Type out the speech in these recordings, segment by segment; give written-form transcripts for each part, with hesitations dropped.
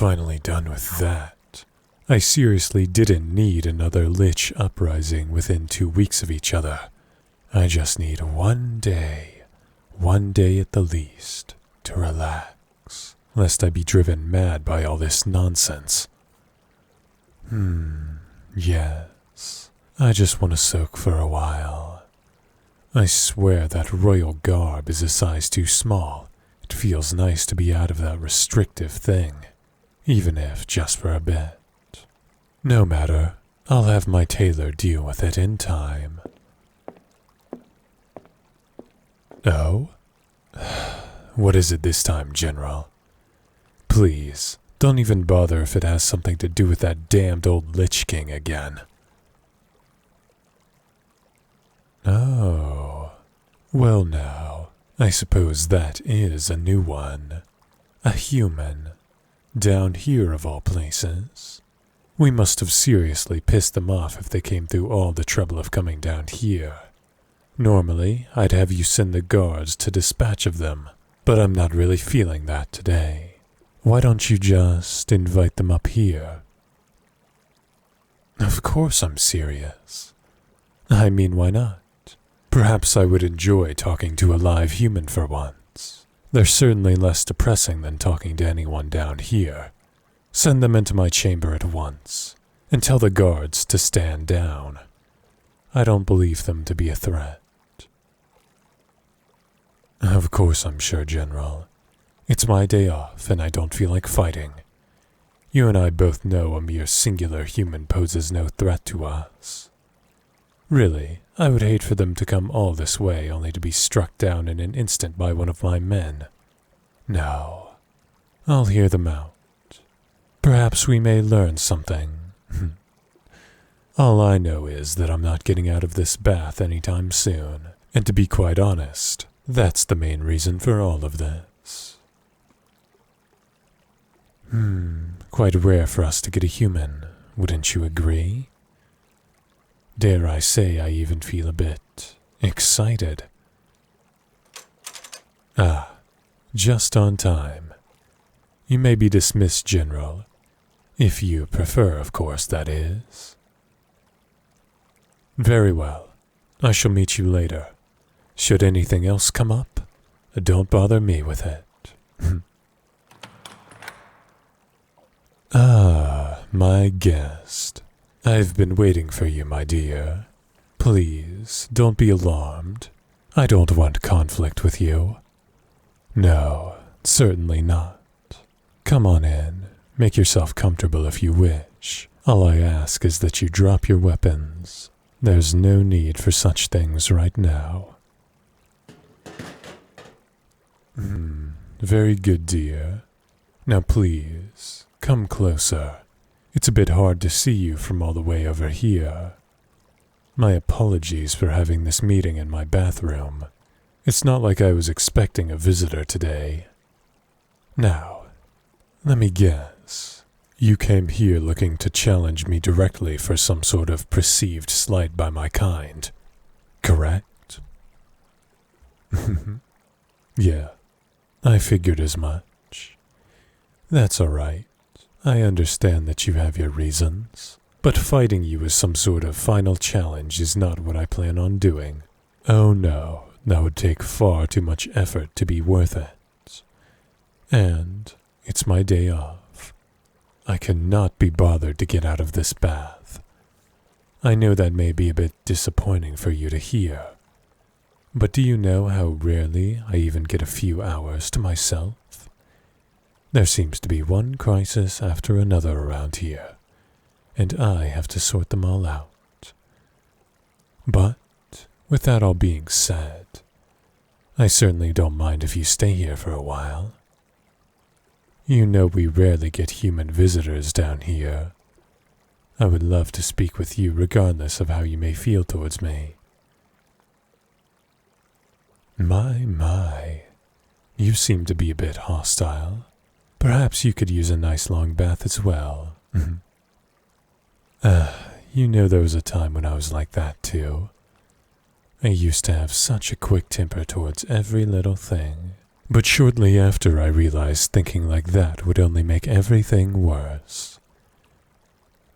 finally done with that. I seriously didn't need another Lich uprising within 2 weeks of each other. I just need one day at the least, to relax, lest I be driven mad by all this nonsense. Yes, I just want to soak for a while. I swear that royal garb is a size too small. It feels nice to be out of that restrictive thing, even if just for a bit. No matter, I'll have my tailor deal with it in time. Oh? What is it this time, General? Please, don't even bother if it has something to do with that damned old Lich King again. Oh, well now, I suppose that is a new one. A human. Down here of all places. We must have seriously pissed them off if they came through all the trouble of coming down here. Normally, I'd have you send the guards to dispatch of them, but I'm not really feeling that today. Why don't you just invite them up here? Of course I'm serious. I mean, why not? Perhaps I would enjoy talking to a live human for once. They're certainly less depressing than talking to anyone down here. Send them into my chamber at once, and tell the guards to stand down. I don't believe them to be a threat. Of course I'm sure, General. It's my day off, and I don't feel like fighting. You and I both know a mere singular human poses no threat to us. Really, I would hate for them to come all this way only to be struck down in an instant by one of my men. No, I'll hear them out. Perhaps we may learn something. All I know is that I'm not getting out of this bath anytime soon, and to be quite honest, that's the main reason for all of this. Quite rare for us to get a human, wouldn't you agree? Dare I say I even feel a bit excited. Ah, just on time. You may be dismissed, General. If you prefer, of course, that is. Very well. I shall meet you later. Should anything else come up, don't bother me with it. Ah, my guest. I've been waiting for you, my dear. Please, don't be alarmed. I don't want conflict with you. No, certainly not. Come on in. Make yourself comfortable if you wish. All I ask is that you drop your weapons. There's no need for such things right now. Very good, dear. Now please, come closer. It's a bit hard to see you from all the way over here. My apologies for having this meeting in my bathroom. It's not like I was expecting a visitor today. Now, let me guess. You came here looking to challenge me directly for some sort of perceived slight by my kind, correct? Yeah, I figured as much. That's all right. I understand that you have your reasons, but fighting you as some sort of final challenge is not what I plan on doing. Oh no, that would take far too much effort to be worth it. And it's my day off. I cannot be bothered to get out of this bath. I know that may be a bit disappointing for you to hear, but do you know how rarely I even get a few hours to myself? There seems to be one crisis after another around here, and I have to sort them all out. But, with that all being said, I certainly don't mind if you stay here for a while. You know we rarely get human visitors down here. I would love to speak with you regardless of how you may feel towards me. My, you seem to be a bit hostile. Perhaps you could use a nice long bath as well. You know there was a time when I was like that too. I used to have such a quick temper towards every little thing. But shortly after, I realized thinking like that would only make everything worse.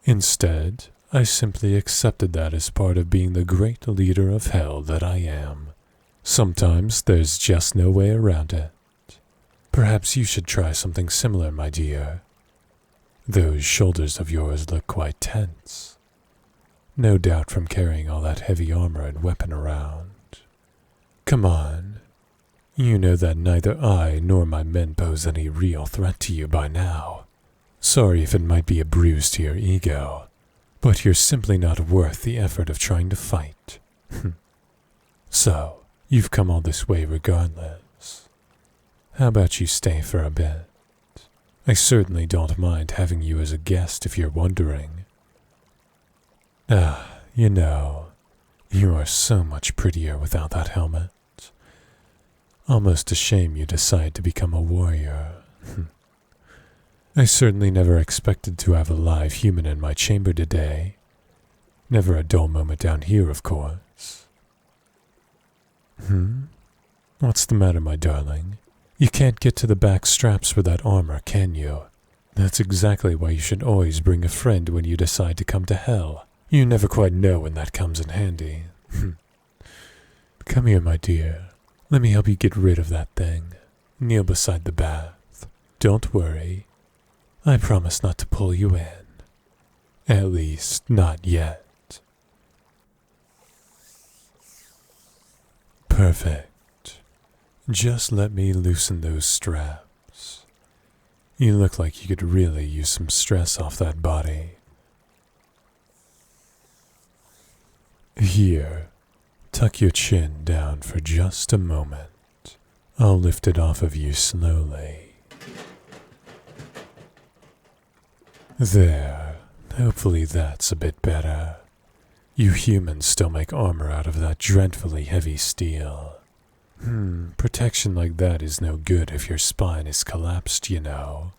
Instead, I simply accepted that as part of being the great leader of hell that I am. Sometimes there's just no way around it. Perhaps you should try something similar, my dear. Those shoulders of yours look quite tense. No doubt from carrying all that heavy armor and weapon around. Come on. You know that neither I nor my men pose any real threat to you by now. Sorry if it might be a bruise to your ego, but you're simply not worth the effort of trying to fight. So, you've come all this way regardless. How about you stay for a bit? I certainly don't mind having you as a guest if you're wondering. You know, you are so much prettier without that helmet. Almost a shame you decide to become a warrior. I certainly never expected to have a live human in my chamber today. Never a dull moment down here, of course. What's the matter, my darling? You can't get to the back straps for that armor, can you? That's exactly why you should always bring a friend when you decide to come to hell. You never quite know when that comes in handy. Come here, my dear. Let me help you get rid of that thing. Kneel beside the bath. Don't worry. I promise not to pull you in. At least, not yet. Perfect. Just let me loosen those straps. You look like you could really use some stress off that body. Here, tuck your chin down for just a moment. I'll lift it off of you slowly. There, hopefully that's a bit better. You humans still make armor out of that dreadfully heavy steel. Protection like that is no good if your spine is collapsed, you know.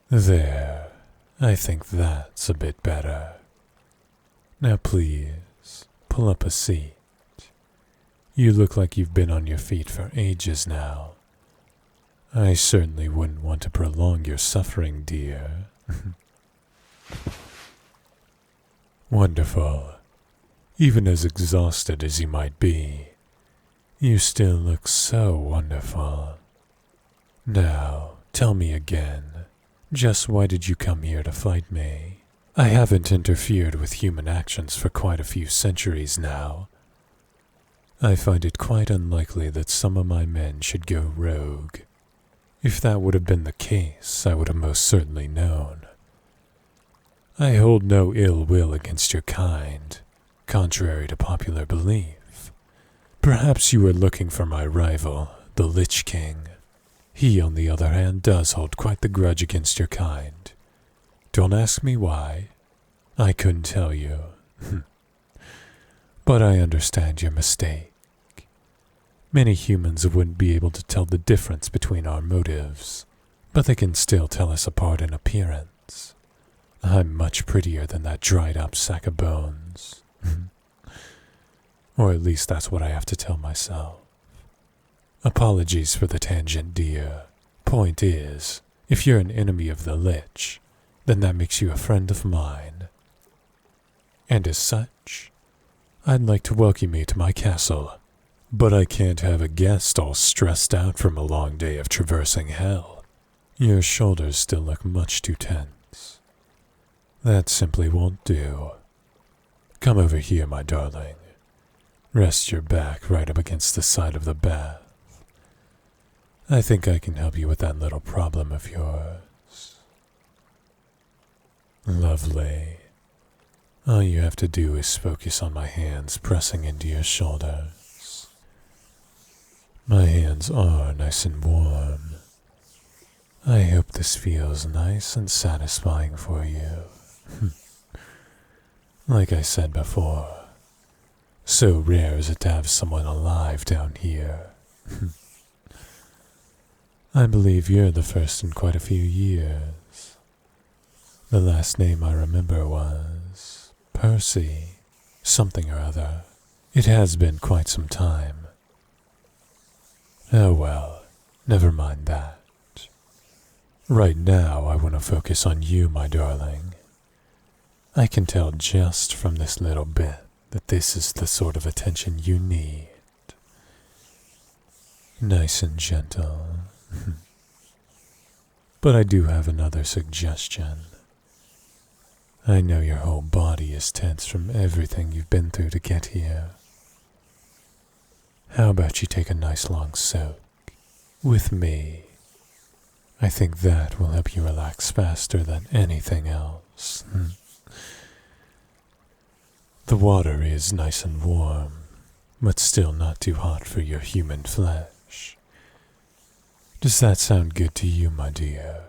There, I think that's a bit better. Now please, pull up a seat. You look like you've been on your feet for ages now. I certainly wouldn't want to prolong your suffering, dear. Wonderful. Even as exhausted as you might be, you still look so wonderful. Now, tell me again, just why did you come here to fight me? I haven't interfered with human actions for quite a few centuries now. I find it quite unlikely that some of my men should go rogue. If that would have been the case, I would have most certainly known. I hold no ill will against your kind, contrary to popular belief. Perhaps you were looking for my rival, the Lich King. He, on the other hand, does hold quite the grudge against your kind. Don't ask me why. I couldn't tell you. But I understand your mistake. Many humans wouldn't be able to tell the difference between our motives, but they can still tell us apart in appearance. I'm much prettier than that dried-up sack of bones. Or at least that's what I have to tell myself. Apologies for the tangent, dear. Point is, if you're an enemy of the Lich, then that makes you a friend of mine. And as such, I'd like to welcome you to my castle. But I can't have a guest all stressed out from a long day of traversing hell. Your shoulders still look much too tense. That simply won't do. Come over here, my darling. Rest your back right up against the side of the bath. I think I can help you with that little problem of yours. Lovely. All you have to do is focus on my hands pressing into your shoulders. My hands are nice and warm. I hope this feels nice and satisfying for you. Like I said before, so rare is it to have someone alive down here. I believe you're the first in quite a few years. The last name I remember was Percy, something or other. It has been quite some time. Oh well, never mind that. Right now, I want to focus on you, my darling. I can tell just from this little bit that this is the sort of attention you need. Nice and gentle. But I do have another suggestion. I know your whole body is tense from everything you've been through to get here. How about you take a nice long soak with me? I think that will help you relax faster than anything else. The water is nice and warm, but still not too hot for your human flesh. Does that sound good to you, my dear?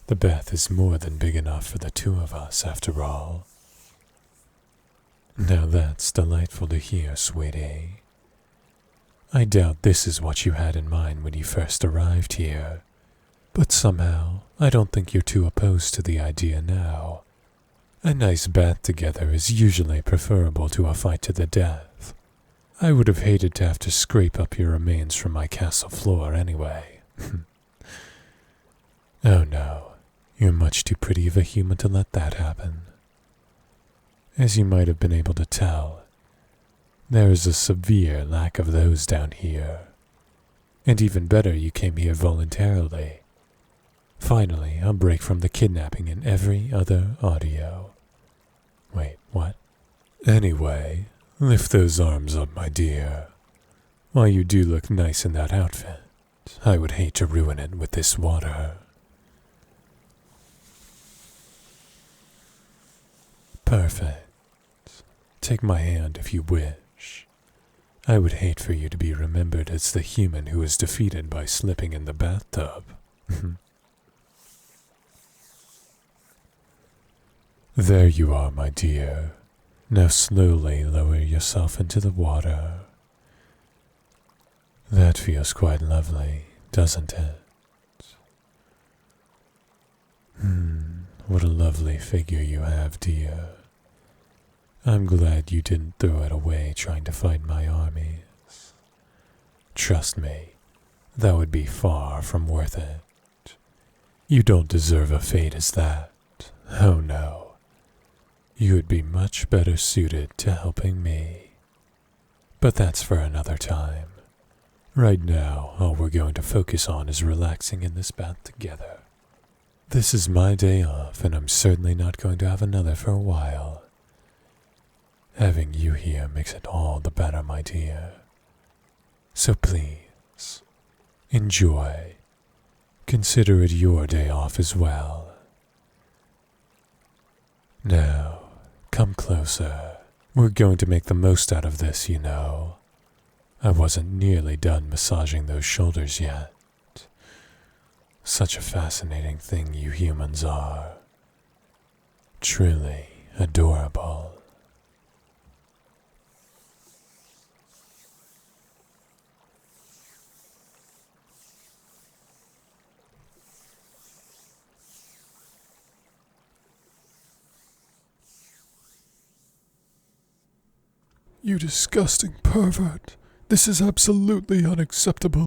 The bath is more than big enough for the two of us, after all. Now that's delightful to hear, sweetie. I doubt this is what you had in mind when you first arrived here, but somehow I don't think you're too opposed to the idea now. A nice bath together is usually preferable to a fight to the death. I would have hated to have to scrape up your remains from my castle floor anyway. Oh no, you're much too pretty of a human to let that happen. As you might have been able to tell, there is a severe lack of those down here. And even better, you came here voluntarily. Finally, a break from the kidnapping and every other audio. Wait, what? Anyway, lift those arms up, my dear. While you do look nice in that outfit, I would hate to ruin it with this water. Perfect. Take my hand if you wish. I would hate for you to be remembered as the human who was defeated by slipping in the bathtub. There you are, my dear. Now slowly lower yourself into the water. That feels quite lovely, doesn't it? What a lovely figure you have, dear. I'm glad you didn't throw it away trying to fight my armies. Trust me, that would be far from worth it. You don't deserve a fate as that. Oh no. You would be much better suited to helping me. But that's for another time. Right now, all we're going to focus on is relaxing in this bath together. This is my day off, and I'm certainly not going to have another for a while. Having you here makes it all the better, my dear. So please, enjoy. Consider it your day off as well. Now, come closer. We're going to make the most out of this, you know. I wasn't nearly done massaging those shoulders yet. Such a fascinating thing you humans are. Truly adorable. You disgusting pervert. This is absolutely unacceptable.